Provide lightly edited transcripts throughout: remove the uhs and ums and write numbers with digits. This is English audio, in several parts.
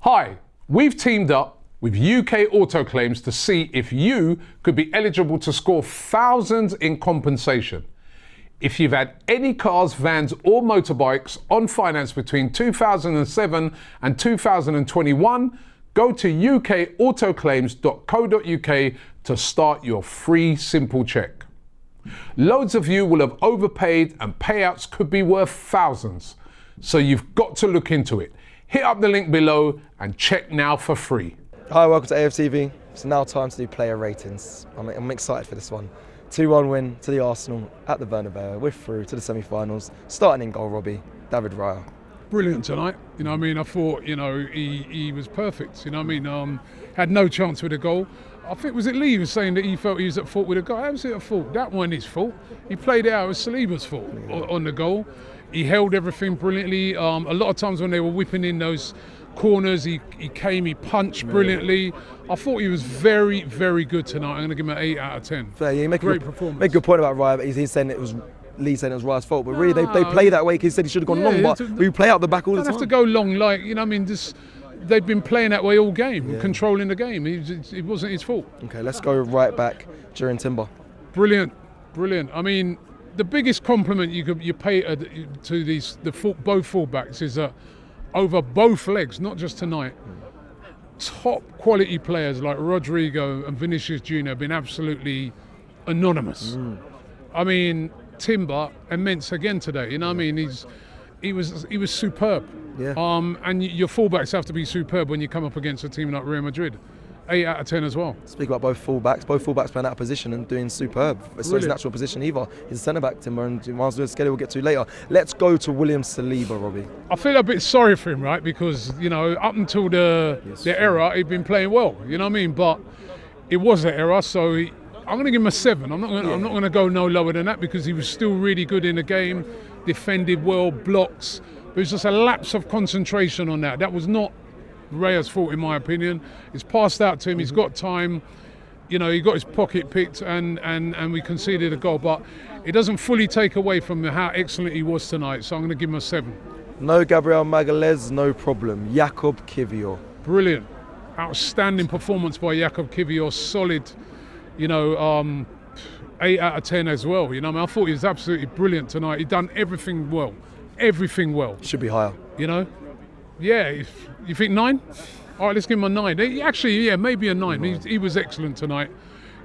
Hi, we've teamed up with UK Auto Claims to see if you could be eligible to score thousands in compensation. If you've had any cars, vans or motorbikes on finance between 2007 and 2021, go to ukautoclaims.co.uk to start your free simple check. Loads of you will have overpaid and payouts could be worth thousands, so you've got to look into it. Hit up the link below and check now for free. Hi, welcome to AFTV. It's now time to do player ratings. I'm excited for this one. 2-1 win to the Arsenal at the Bernabeu. We're through to the semi-finals. Starting in goal, Robbie, David Raya. Brilliant tonight. You know what I mean? I thought, he was perfect. You know what I mean? Had no chance with a goal. I think, was it Lee who was saying that he felt he was at fault with a goal? How was it at fault? That wasn't his fault. He played it out. It was Saliba's fault on the goal. He held everything brilliantly. A lot of times when they were whipping in those corners, he punched brilliantly. I thought he was very, very good tonight. I'm going to give him an 8 out of 10. Fair, yeah, Great performance. Make a good point about Raya, but he's saying it was Lee saying it was Raya's fault. But really, they play that way because he said he should have gone long, but we play out the back all the time. Don't have to go long, they've been playing that way all game, controlling the game. It wasn't his fault. Okay, let's go right back during Timber. Brilliant. I mean, the biggest compliment you pay to both fullbacks is that over both legs, not just tonight, top quality players like Rodrigo and Vinicius Jr. have been absolutely anonymous. I mean, Timber, immense again today. You know what I mean? He was superb. Yeah. And your fullbacks have to be superb when you come up against a team like Real Madrid. 8 out of 10 as well. Speak about both fullbacks playing out of position and doing superb. It's his natural position either. He's a centre-back, Timber, and Miles Lewis-Skelly we'll get to later. Let's go to William Saliba, Robbie. I feel a bit sorry for him, right? Because, up until the era, he'd been playing well, you know what I mean? But it was the era, so I'm going to give him a 7. I'm not going to go no lower than that because he was still really good in the game, defended well, blocks. But it was just a lapse of concentration on that. That was not Raya's fault, in my opinion. It's passed out to him. He's got time. He got his pocket picked and we conceded a goal. But it doesn't fully take away from how excellent he was tonight. So I'm going to give him a 7. No Gabriel Magalhaes, no problem. Jakub Kiwior. Brilliant. Outstanding performance by Jakub Kiwior. Solid, 8 out of 10 as well. I thought he was absolutely brilliant tonight. He done everything well. Should be higher. Yeah, you think 9? All right, let's give him a 9. Actually, maybe a 9. He was excellent tonight.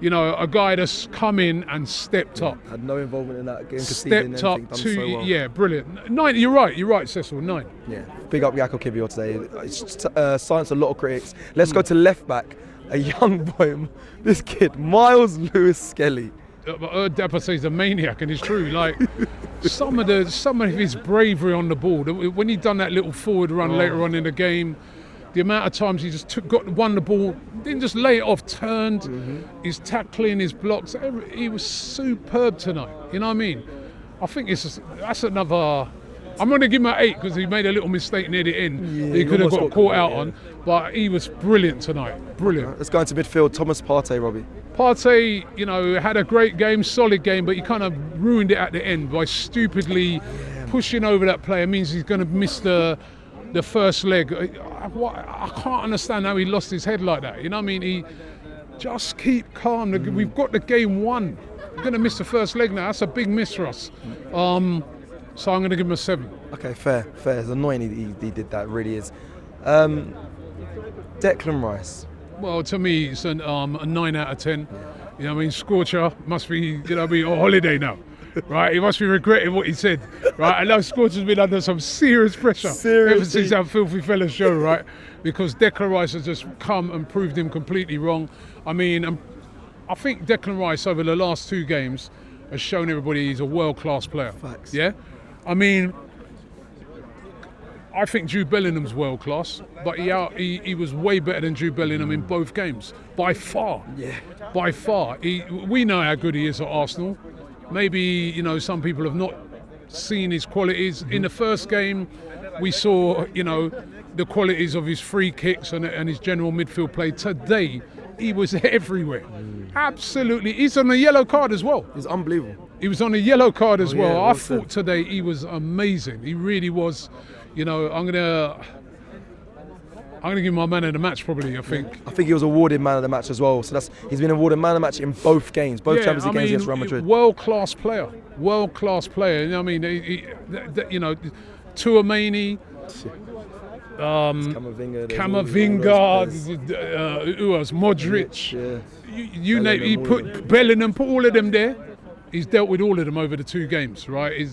A guy that's come in and stepped up. Had no involvement in that game. Stepped up to, so well. Brilliant. 9, you're right, Cecil, 9. Yeah, big up Jakub Kiwior today. It's silenced a lot of critics. Let's go to left back, a young boy, this kid, Miles Lewis-Skelly. Dapper says he's a maniac, and it's true. Like some of his bravery on the ball. When he done that little forward run later on in the game, the amount of times he just won the ball, didn't just lay it off, turned, his tackling, his blocks. He was superb tonight. You know what I mean? I think that's another. I'm going to give him an 8 because he made a little mistake near the end. He could have got caught out on, but he was brilliant tonight. Brilliant. Let's go into midfield. Thomas Partey, Robbie. Partey, had a great game, solid game, but he kind of ruined it at the end by stupidly pushing over that player. Means he's going to miss the first leg. I can't understand how he lost his head like that. You know what I mean? He just keep calm. We've got the game won. We're going to miss the first leg now. That's a big miss for us. So I'm going to give him a 7. Okay, fair. It's annoying he did that, really is. Declan Rice. Well, to me, it's a 9 out of 10. Scorcher must be, on holiday now. Right? He must be regretting what he said. Right? I know Scorcher's been under some serious pressure ever since that Filthy Fella show, right? Because Declan Rice has just come and proved him completely wrong. I think Declan Rice over the last 2 games has shown everybody he's a world-class player. Facts. Yeah? I think Jude Bellingham's world class, but he was way better than Jude Bellingham in both games, by far. Yeah. By far. We know how good he is at Arsenal. Maybe some people have not seen his qualities. In the first game, we saw the qualities of his free kicks and his general midfield play. Today, he was everywhere. Absolutely. He's on a yellow card as well. He's unbelievable. He was on a yellow card as well. Yeah, I thought today he was amazing. He really was. I'm going to give him my man of the match probably, I think. I think he was awarded man of the match as well. So he's been awarded man of the match in both games, both Champions League games against Real Madrid. World-class player. World-class player. You know what I mean? You know, Tuameni, Camavinga, who else? Modric. You name. He put Bellingham, put all of them there. He's dealt with all of them over the 2 games, right?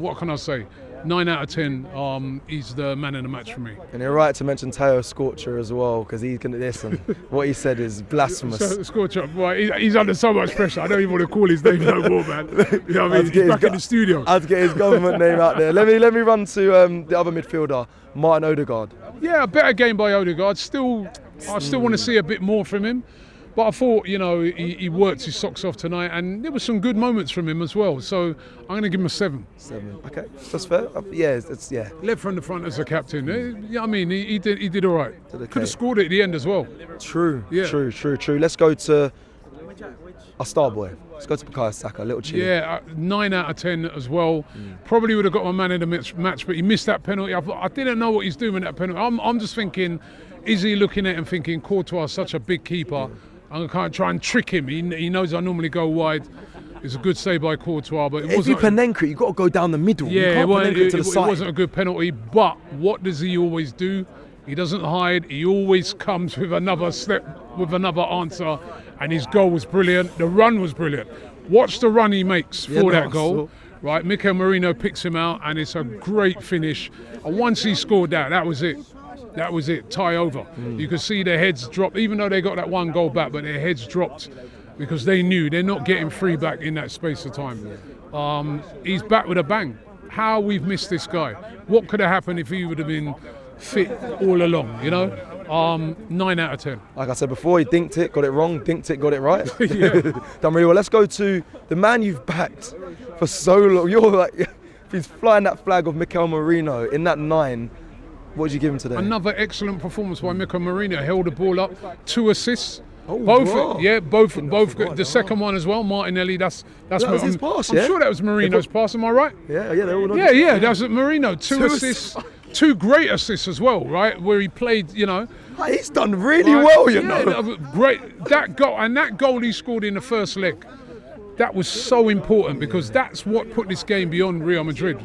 What can I say? 9 out of 10. He's the man of the match for me. And you're right to mention Teo Scorcher as well, because he's going to listen. What he said is blasphemous. Scorcher, right? He's under so much pressure. I don't even want to call his name no more, man. You know what I mean? He's back in the studio. I had to get his government name out there. Let me run to the other midfielder, Martin Odegaard. Yeah, a better game by Odegaard. I still want to see a bit more from him. But I thought, he worked his socks off tonight, and there were some good moments from him as well. So I'm going to give him a 7. 7. Okay, that's fair. Yeah. Led from the front as a captain. I mean, he did all right. Could have scored it at the end as well. True. Let's go to our star boy. Let's go to Bukayo Saka, a little cheat. Yeah, 9 out of 10 as well. Probably would have got my man in the match, but he missed that penalty. I didn't know what he's doing with that penalty. I'm just thinking, is he looking at it and thinking, Courtois is such a big keeper. I'm going to kind of try and trick him. He knows I normally go wide. It's a good save by Courtois, but if you Panenka, you've got to go down the middle. Yeah, you can't Panenka to the side. It wasn't a good penalty, but what does he always do? He doesn't hide. He always comes with another step, with another answer, and his goal was brilliant. The run was brilliant. Watch the run he makes for that goal. Right, Mikel Merino picks him out, and it's a great finish. And once he scored that was it. That was it, tie over. You could see their heads drop, even though they got that 1 goal back, but their heads dropped because they knew they're not getting 3 back in that space of time. He's back with a bang. How we've missed this guy. What could have happened if he would have been fit all along, 9 out of 10. Like I said before, he dinked it, got it wrong, dinked it, got it right. Done really well. Let's go to the man you've backed for so long. You're like, if he's flying that flag of Mikel Merino in that 9, what did you give him today? Another excellent performance by Mikel Merino. Held the ball up, 2 assists. Oh, both, wow. yeah, both good. The second one as well, Martinelli. That was his pass. I'm sure that was Marino's pass. Am I right? Yeah, they're all on. Yeah, that was Marino. 2 assists, 2 great assists as well, right? Where he played, He's done really well, Great. That goal he scored in the first leg. That was so important because that's what put this game beyond Real Madrid.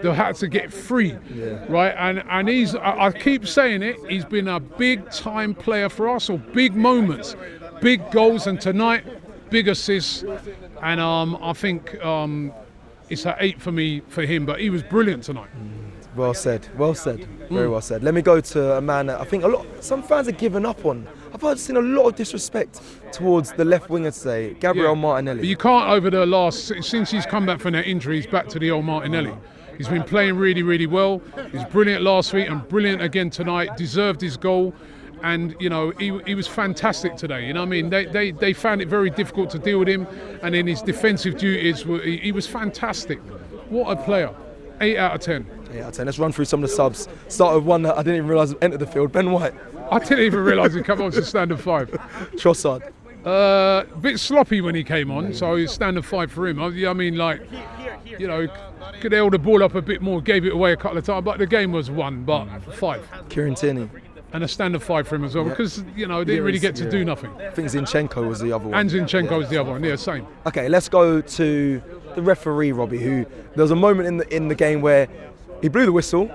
They had to get free, right? And I keep saying it, he's been a big time player for Arsenal. Big moments, big goals, and tonight, big assists. And I think it's an 8 for me for him, but he was brilliant tonight. Well said. Very well said. Let me go to a man that I think some fans have given up on. I've seen a lot of disrespect towards the left winger today, Gabriel Martinelli. But you can't since he's come back from that injury, he's back to the old Martinelli. He's been playing really, really well. He was brilliant last week and brilliant again tonight. Deserved his goal. And, he was fantastic today. I mean? They found it very difficult to deal with him. And in his defensive duties, he was fantastic. What a player. 8 out of 10. 8 out of 10. Let's run through some of the subs. Start with one that I didn't even realise entered the field, Ben White. I didn't even realise he'd come on to standard 5. Trossard. A bit sloppy when he came on, so it's standard 5 for him. I mean, could have held the ball up a bit more, gave it away a couple of times, but the game was won, but 5. Kieran Tierney. And a standard 5 for him as well, because, they didn't really get to do nothing. I think Zinchenko was the other one. And Zinchenko was the other one, same. Okay, let's go to the referee, Robbie, who there was a moment in the game where he blew the whistle,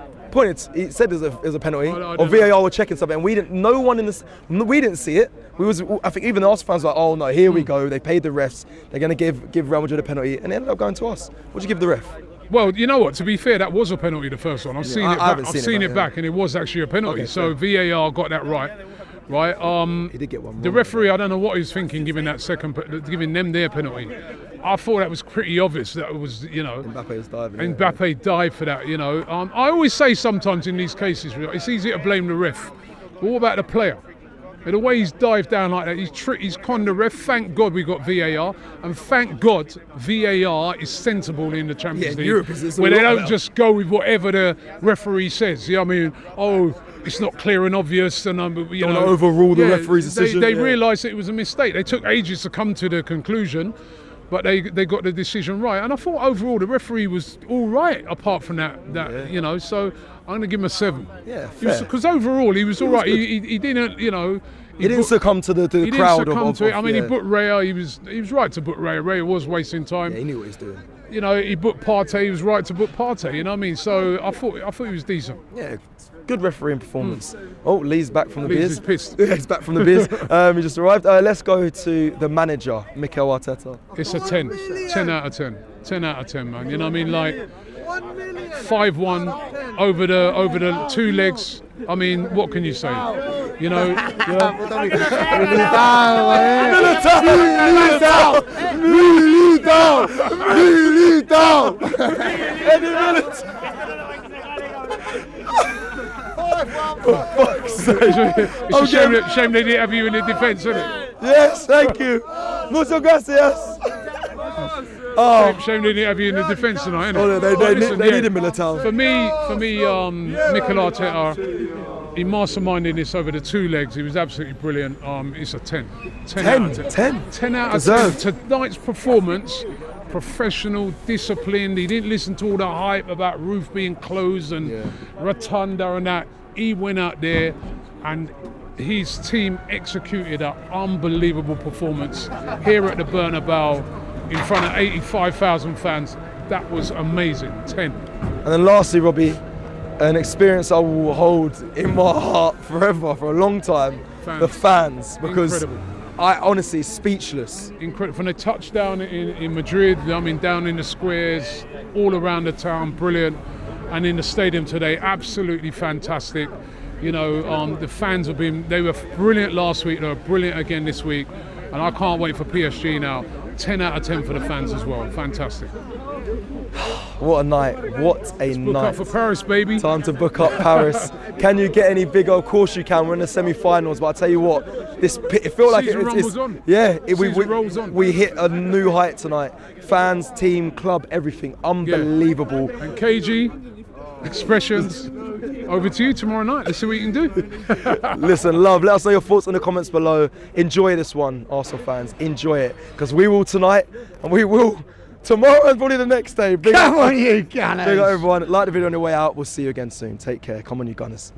he said it was a penalty, or VAR were checking something, and we didn't see it. I think even the Arsenal fans were like, oh no, here we go, they paid the refs, they're going to give Real Madrid a penalty, and it ended up going to us. What'd you give the ref? Well, you know what? To be fair, that was a penalty, the first one. I've seen it back, and it was actually a penalty. Okay, so VAR got that right. He did get one more. The referee, I don't know what he was thinking, giving them their penalty. I thought that was pretty obvious. That was, Mbappe was diving. Mbappe dived for that. I always say sometimes in these cases, it's easy to blame the ref. But what about the player? And the way he's dived down like that, he's conned the ref. Thank God we got VAR, and thank God VAR is sensible in the Champions League, Europe where they don't just go with whatever the referee says. It's not clear and obvious, and don't overrule the referee's decision. They realised that it was a mistake. They took ages to come to the conclusion, but they got the decision right. And I thought overall the referee was all right, apart from that. So I'm going to give him a 7. Yeah, fair. Because overall he was all right. He didn't, you know. He didn't succumb to the He crowd didn't succumb to it. I mean, yeah. he booked Raya. He was right to book Raya. Raya was wasting time. Yeah, he knew what he was doing. You know, he booked Partey. He was right to book Partey. You know what I mean? So I thought he was decent. Yeah, good refereeing performance. Oh, Lee's back from the Lee's beers. is pissed. Yeah, he's back from the beers. He just arrived. Let's go to the manager, Mikel Arteta. It's a 10. 10 out of 10. 10 out of 10, man. You know what I mean? Like 5-1 over the 2 legs. I mean, what can you say? You know. It's a shame they didn't have you in the defence, isn't it? Yes, thank you. Muchas gracias. Shame they didn't have you in the defence tonight, innit? Oh, they needed Militao. For me, Mikel Arteta, he masterminded this over the 2 legs. He was absolutely brilliant. It's a 10. 10 out of 10. 10 out of 10. Tonight's performance, professional, disciplined. He didn't listen to all the hype about roof being closed and Rotunda and that. He went out there and his team executed an unbelievable performance here at the Bernabeu in front of 85,000 fans. That was amazing. 10. And then lastly, Robbie, an experience I will hold in my heart forever, for a long time. The fans, because Incredible. I honestly speechless. Incredible. From the touchdown in Madrid, I mean, down in the squares, all around the town, brilliant. And in the stadium today, absolutely fantastic. You know, the fans they were brilliant last week, they were brilliant again this week. And I can't wait for PSG now. 10 out of 10 for the fans as well. Fantastic. What a night. What a Book night. up for Paris, baby. Time to book up Paris. Can you get any bigger? Of course you can. We're in the semi-finals, but I tell you what, it felt like Season it's rolls on. Yeah, Rolls on. we hit a new height tonight. Fans, team, club, everything. Unbelievable. And KG, expressions. Over to you tomorrow night. Let's see what you can do. Listen, love, let us know your thoughts in the comments below. Enjoy this one, Arsenal fans. Enjoy it. Because we will tonight, and we will tomorrow, and probably the next day. Come on, you Gunners. Big up everyone. Like the video on your way out. We'll see you again soon. Take care. Come on, you Gunners.